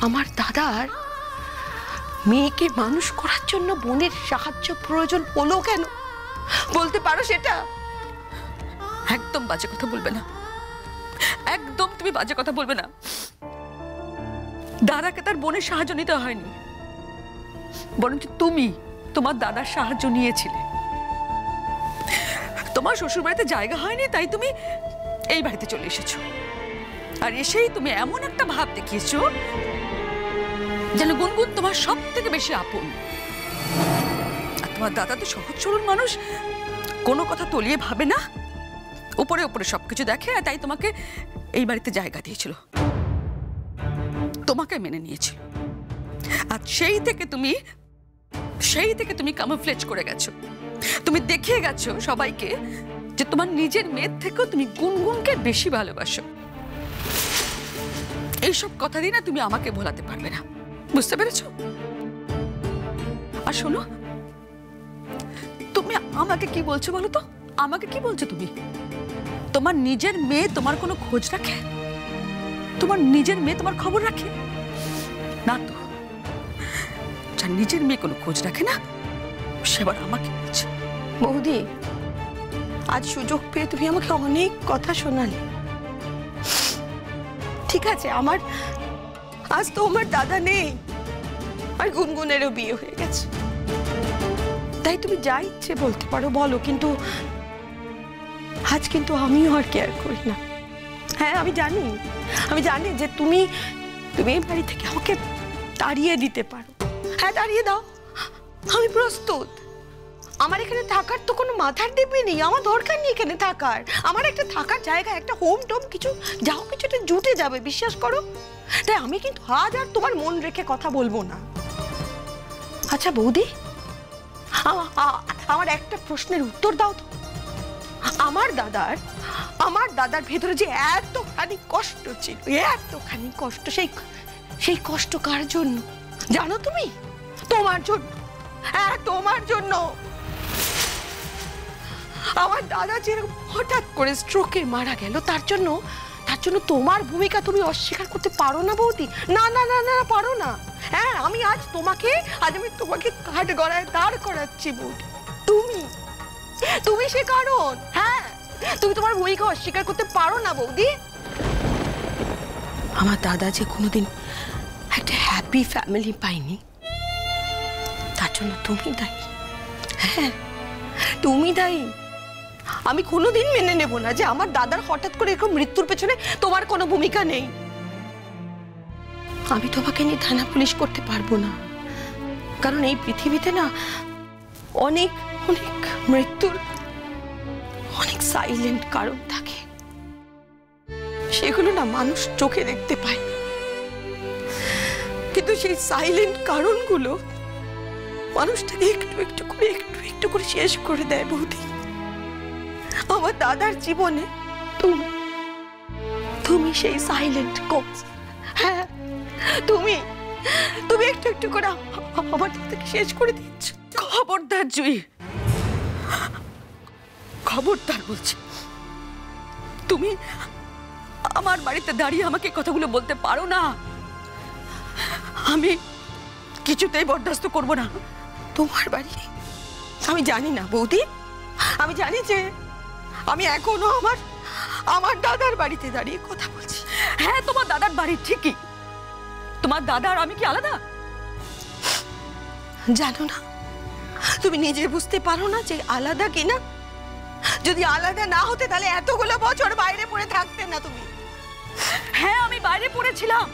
আমার দাদার মেয়েকে মানুষ করার জন্য বোনের সাহায্য প্রয়োজন হলো কেন বলতে পারো সেটা? একদম বাজে কথা বলবে না, একদম তুমি বাজে কথা বলবে না। দাদাকে তার বোনের সাহায্য নিতে হয়নি, বরঞ্চ তুমি তোমার দাদার সাহায্য নিয়েছিলে। তোমার শ্বশুর বাড়িতে জায়গা হয়নি, তাই তুমি এই বাড়িতে চলে এসেছো। আর এসেই তুমি এমন একটা ভাব দেখিয়েছো যেন গুনগুন তোমার সব থেকে বেশি আপন। আর তোমার দাদা তো সহজ সরল মানুষ, কোনো কথা তলিয়ে ভাবে না, উপরে উপরে সবকিছু দেখে, তাই তোমাকে এই বাড়িতে জায়গা দিয়েছিল, তোমাকে মেনে নিয়েছিল। আর সেই থেকে তুমি কামোফ্লেজ করে গেছো। তুমি দেখিয়ে গেছো সবাইকে যে তোমার নিজের মেয়ের থেকেও তুমি গুনগুনকে বেশি ভালোবাসো। এইসব কথা দিয়ে না তুমি আমাকে ভোলাতে পারবে না, বুঝতে পেরেছো? আর শোনো, তুমি আমাকে কি বলছো বলো তো? আমাকে কি বলছো তুমি? তোমার নিজের মেয়ে তোমার কোনো খোঁজ রাখে? তোমার নিজের মেয়ে তোমার খবর রাখে না তো? যার নিজের মেয়ে কোনো খোঁজ রাখে না সেবার আমাকে বলছে। বৌদি, আজ সুযোগ পেয়ে তুমি আমাকে অনেক কথা শোনালে। ঠিক আছে, আমার আজ তো আমার দাদা নেই, আর গুনগুনেরও বিয়ে হয়ে গেছে, তাই তুমি যা ইচ্ছে বলতে পারো বলো, কিন্তু আজ কিন্তু আমিও আর কেয়ার করি না। হ্যাঁ, আমি জানি যে তুমি এই বাড়ি থেকে আমাকে তাড়িয়ে দিতে পারো। হ্যাঁ, তাড়িয়ে দাও, আমি প্রস্তুত। আমার এখানে থাকার তো কোনো মাথার দিব্যি নেই, আমার দরকার নেই এখানে থাকার। আমার একটা থাকার জায়গা, একটা হোম টোম কিছু যাও, কিছুটা জুটে যাবে, বিশ্বাস করো। তাই আমি কিন্তু আজ আর তোমার মন রেখে কথা বলবো না। আচ্ছা বৌদি, আমার একটা প্রশ্নের উত্তর দাও তো। আমার দাদার ভেতরে যে এতখানি কষ্ট ছিল, এতখানি কষ্ট, সেই কষ্ট কার জন্য জানো তুমি? তোমার জন্য। হ্যাঁ, তোমার জন্য। আমার দাদা যে হঠাৎ করে স্ট্রোকে মারা গেল, তার জন্য তোমার ভূমিকা তুমি অস্বীকার করতে পারো না বৌদি। না না না না, পারো না। হ্যাঁ, আমি তোমাকে কাঠ গড়ায় দাঁড় করাচ্ছি বৌদি। তুমি সে কারণ। হ্যাঁ, তুমি তোমার ভূমিকা অস্বীকার করতে পারো না বৌদি। আমার দাদা যে কোনোদিন একটা হ্যাপি ফ্যামিলি পাইনি, তার জন্য তুমি দায়ী। হ্যাঁ, তুমি দায়ী। আমি কোনোদিন মেনে নেব না যে আমার দাদার হঠাৎ করে এরকম মৃত্যুর পেছনে তোমার কোনো ভূমিকা নেই। আমি তোমাকে নিয়ে থানা পুলিশ করতে পারবো না, কারণ এই পৃথিবীতে না অনেক অনেক মৃত্যুর অনেক সাইলেন্ট কারণ থাকে, সেগুলো না মানুষ চোখে দেখতে পায় না। কিন্তু সেই সাইলেন্ট কারণগুলো মানুষটাকে একটু একটু করে শেষ করে দেয় বৌদি। আমার দাদার জীবনে তুমি সেই সাইলেন্ট কজ। হ্যাঁ, তুমি একটু করে আমার দাদাকে শেষ করে দিচ্ছ। খবরদার জুই, খবরদার বলছি। তুমি আমার বাড়িতে দাঁড়িয়ে আমাকে কথাগুলো বলতে পারো না। আমি কিছুতেই বরদাস্ত করব না। তোমার বাড়ি? আমি জানি না বৌদি, আমি জানি যে আমি এখনো আমার দাদার বাড়িতে দাঁড়িয়ে কথা বলছি। হ্যাঁ, তোমার দাদার বাড়ি ঠিকই। তোমার দাদা আর আমি কি আলাদা? জানো না, তুমি নিজে বুঝতে পারো না যে আলাদা কিনা? যদি আলাদা না হতে তাহলে এতগুলো বছর বাইরে পড়ে থাকতে না তুমি। হ্যাঁ, আমি বাইরে পড়েছিলাম।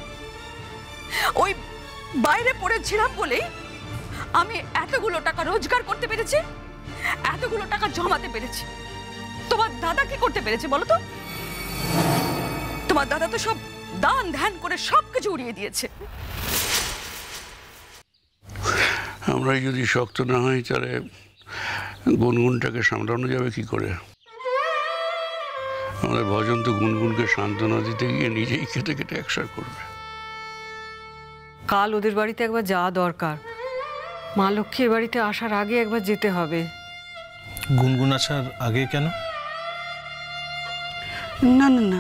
ওই বাইরে পড়েছিলাম বলেই আমি এতগুলো টাকা রোজগার করতে পেরেছি, এতগুলো টাকা জমাতে পেরেছি। তোমার দাদা কি করতে পেরেছে বলো তো? তোমার দাদা তো সব দান ধ্যান করে সবকিছু উড়িয়ে দিয়েছে। আমরা যদি শক্ত না হই তাহলে গুনগুনটাকে সামলানো যাবে কি করে? আমাদের ভজন তো গুনগুনকে সান্ত্বনা দিতে গিয়ে নিজেই কেটে কেটে একসার করবে। কাল ওদের বাড়িতে একবার যাওয়া দরকার। মা লক্ষ্মীর বাড়িতে আসার আগে একবার যেতে হবে। গুনগুন আসার আগে কেন? না না না,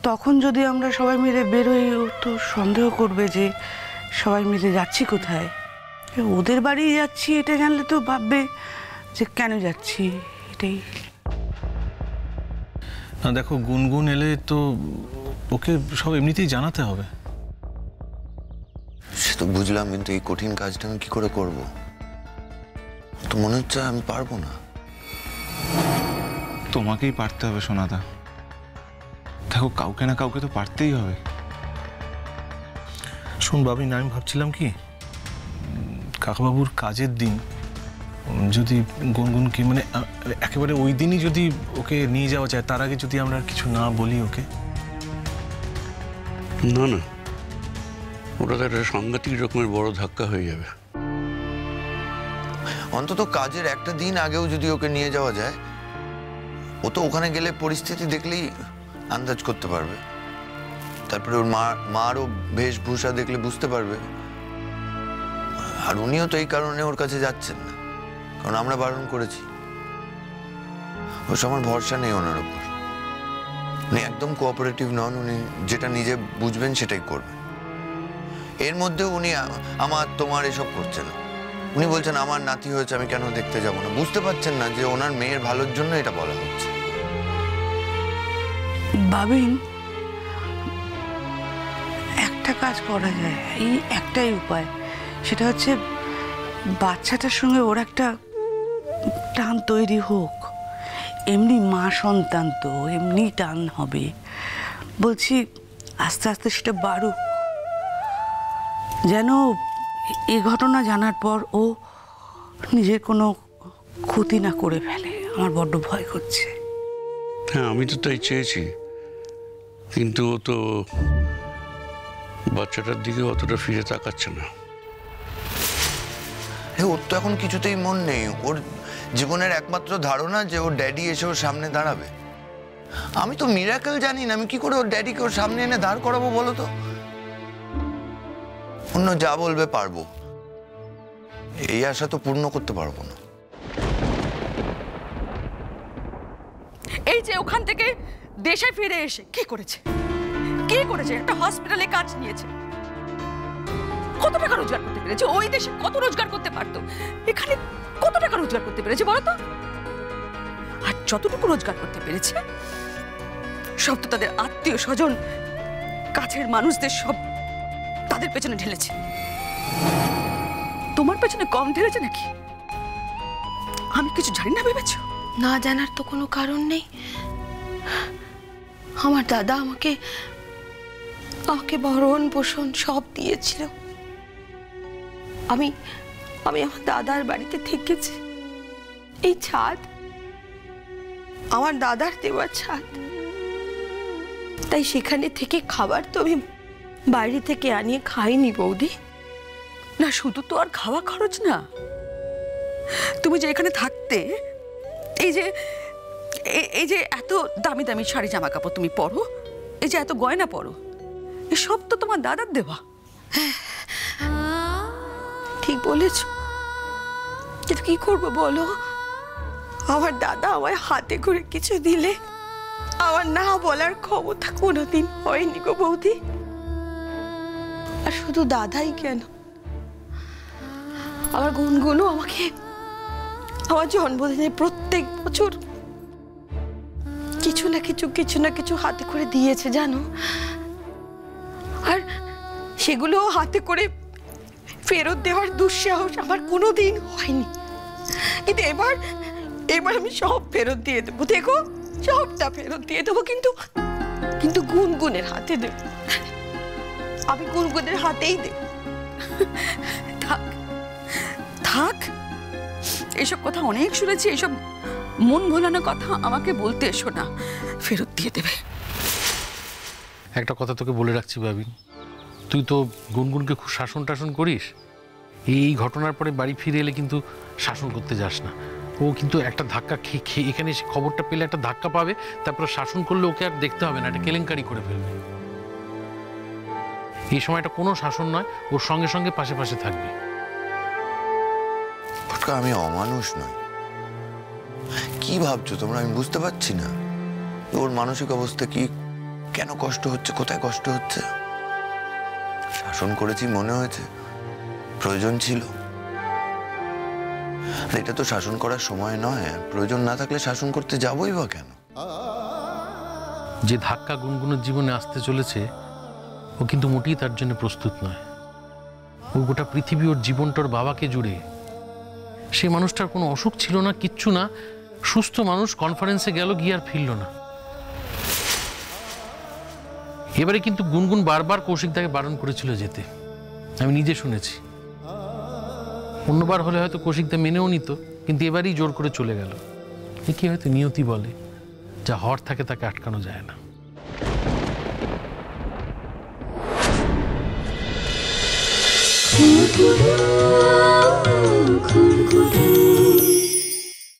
তখন যদি আমরা সবাই মিলে বেরোই, ও তো সন্দেহ করবে যে সবাই মিলে যাচ্ছি কোথায়। ওদের বাড়ি যাচ্ছি এটা জানলে তো ভাববে যে কেন যাচ্ছি, এটাই। না দেখো, গুনগুন এলে তো ওকে সব এমনিতেই জানাতে হবে। সে তো বুঝলাম, কিন্তু এই কঠিন কাজটা আমি কি করে করব? তো মনে হচ্ছে আমি পারবো না। তোমাকেই পারতে হবে সোনাদা। দেখো, কাউকে না কাউকে তো পারতেই হবে। শোন বাবিন, আমি ভাবছিলাম কি, কাকাবাবুর কাজের দিন যদি গুনগুনকে মানে একেবারে ওই দিনই যদি ওকে নিয়ে যাওয়া যায়, তার আগে যদি আমরা কিছু না বলি ওকে। না না, ওটা তো একটা সাংঘাতিক রকমের বড় ধাক্কা হয়ে যাবে। অন্তত কাজের একটা দিন আগেও যদি ওকে নিয়ে যাওয়া যায়, ও তো ওখানে গেলে পরিস্থিতি দেখলেই আন্দাজ করতে পারবে। তারপরে ওর মারও বেশভূষা দেখলে বুঝতে পারবে। আর উনিও তো এই কারণে ওর কাছে যাচ্ছেন না, কারণ আমরা বারণ করেছি। আমার ভরসা নেই ওনার উপর। উনি একদম কোঅপারেটিভ নন। উনি যেটা নিজে বুঝবেন সেটাই করবেন। এর মধ্যে উনি আমার তোমার এসব করছেন। উনি বলছেন আমার নাতি হয়েছে, আমি কেন দেখতে যাব না। বুঝতে পারছেন না যে ওনার মেয়ের ভালোর জন্য এটা বলা হচ্ছে। ভাবিন, একটা কাজ করা যায়, এই একটাই উপায়, সেটা হচ্ছে বাচ্চাটার সঙ্গে ওর একটা টান তৈরি হোক। এমনি মা সন্তান তো এমনি টান হবে। বলছি আস্তে আস্তে সেটা বাড়ুক, যেন এই ঘটনা জানার পর ও নিজের কোনো ক্ষতি না করে ফেলে। আমার বড্ড ভয় করছে। হ্যাঁ, আমি তো তাই চেয়েছি, কিন্তু ও তো বাচ্চাটার দিকে অতটা ফিরে তাকাচ্ছে না। ওর তো এখন কিছুতেই মন নেই। ওর জীবনের একমাত্র ধারণা যে ওর ড্যাডি এসে ওর সামনে দাঁড়াবে। আমি তো মিরাকেল জানি না, আমি কি করে ওর ড্যাডিকে ওর সামনে এনে দাঁড় করাবো বলো তো? অন্য যা বলবে পারবো, এই আশা তো পূর্ণ করতে পারবো না। এই যে ওখান থেকে দেশে ফিরে এসে কি করেছে, কি করেছে? একটা হসপিটালে কাজ নিয়েছে। কত টাকা রোজগার করতে পেরেছে? ওই দেশে কত রোজগার করতে পারতো, এখানে কত টাকা রোজগার করতে পেরেছে বলো তো? আর যতটুকু রোজগার করতে পেরেছে সব তো তাদের আত্মীয় স্বজন, কাছের মানুষদের সব তাদের পেছনে ঢেলেছে। তোমার পেছনে কম ঢেলেছে নাকি? আমি কিছু জানি না ভেবেছো? না জানার তো কোনো কারণ নেই। আমার দাদা আমাকে ভরণ পোষণ সব দিয়েছিল। আমি আমার দাদার বাড়িতে থেকেছি। এই ছাদ আমার দাদার দেওয়া ছাদ। তাই সেখানে থেকে খাবার তো আমি বাইরে থেকে আনিয়ে খাইনি বৌদি। না, শুধু তো আর খাওয়া খরচ না। তুমি যে এখানে থাকতে, এই যে এত দামি দামি শাড়ি জামা কাপড় তুমি পরো, এই যে এত গয়না পরো, এসব তো তোমার দাদার দেওয়া। ঠিক বলেছ, কিন্তু কি করবো বলো? আমার দাদা আমায় হাতে করে কিছু দিলে আমার না বলার ক্ষমতা কোনোদিন হয়নি গো বৌদি। আর শুধু দাদাই কেন, আমার গুনগুনও আমাকে আমার জন্মদিনে প্রত্যেক বছর কিছু না কিছু হাতে করে দিয়েছে জানো। আর সেগুলো হাতে করে ফেরত দেওয়ার দুঃসাহস আমার কোনোদিন হয়নি। কিন্তু এবার আমি সব ফেরত দিয়ে দেবো। দেখো, সবটা ফেরত দিয়ে দেবো, কিন্তু গুনগুনের হাতে দেব। আমি গুনগুনের হাতেই দেব। থাক থাক, এইসব কথা অনেক শুনেছি। এইসব মন ভোলানো কথা আমাকে বলতে এসো না। ফেরত দিয়ে দেবে। একটা কথা তোকে বলে রাখছি বাবিন, তুই তো গুনগুনকে খুব শাসন টাসন করিস। এই ঘটনার পরে বাড়ি ফিরে এলে কিন্তু শাসন করতে যাস না। ও কিন্তু একটা ধাক্কা খেয়ে এখানে এসে খবরটা পেলে একটা ধাক্কা পাবে, তারপরে শাসন করলে ওকে আর দেখতে হবে না, একটা কেলেঙ্কারি করে ফেলবে। এই সময়টা কোনো শাসন নয়, ওর সঙ্গে সঙ্গে পাশে পাশে থাকবে। আমি অমানুষ নই। কি ভাবছো তোমরা? আমি বুঝতে পারছি না ওর মানসিক অবস্থা কি, কেন কষ্ট হচ্ছে, কোথায় কষ্ট হচ্ছে। শাসন করেছি মনে হয়েছে, প্রয়োজন ছিল। এটা তো শাসন করার সময় নয়, প্রয়োজন না থাকলে শাসন করতে যাবই বা কেন। যে ধাক্কা গুনগুনের জীবনে আসতে চলেছে ও কিন্তু মোটেই তার জন্য প্রস্তুত নয়। ও গোটা পৃথিবী ওর জীবনটার বাবাকে জুড়ে। সে মানুষটার কোনো অসুখ ছিল না, কিচ্ছু না, সুস্থ মানুষ, কনফারেন্সে গেল, গিয়ে আর ফিরল না। এবারে কিন্তু গুনগুন বারবার কৌশিকদাকে বারণ করেছিল যেতে, আমি নিজে শুনেছি। অন্যবার হলে হয়তো কৌশিকদা মেনেও নিত, কিন্তু এবারই জোর করে চলে গেল। কি হয়তো নিয়তি বলে, যা হর থাকে তাকে আটকানো যায় না। খুন খুন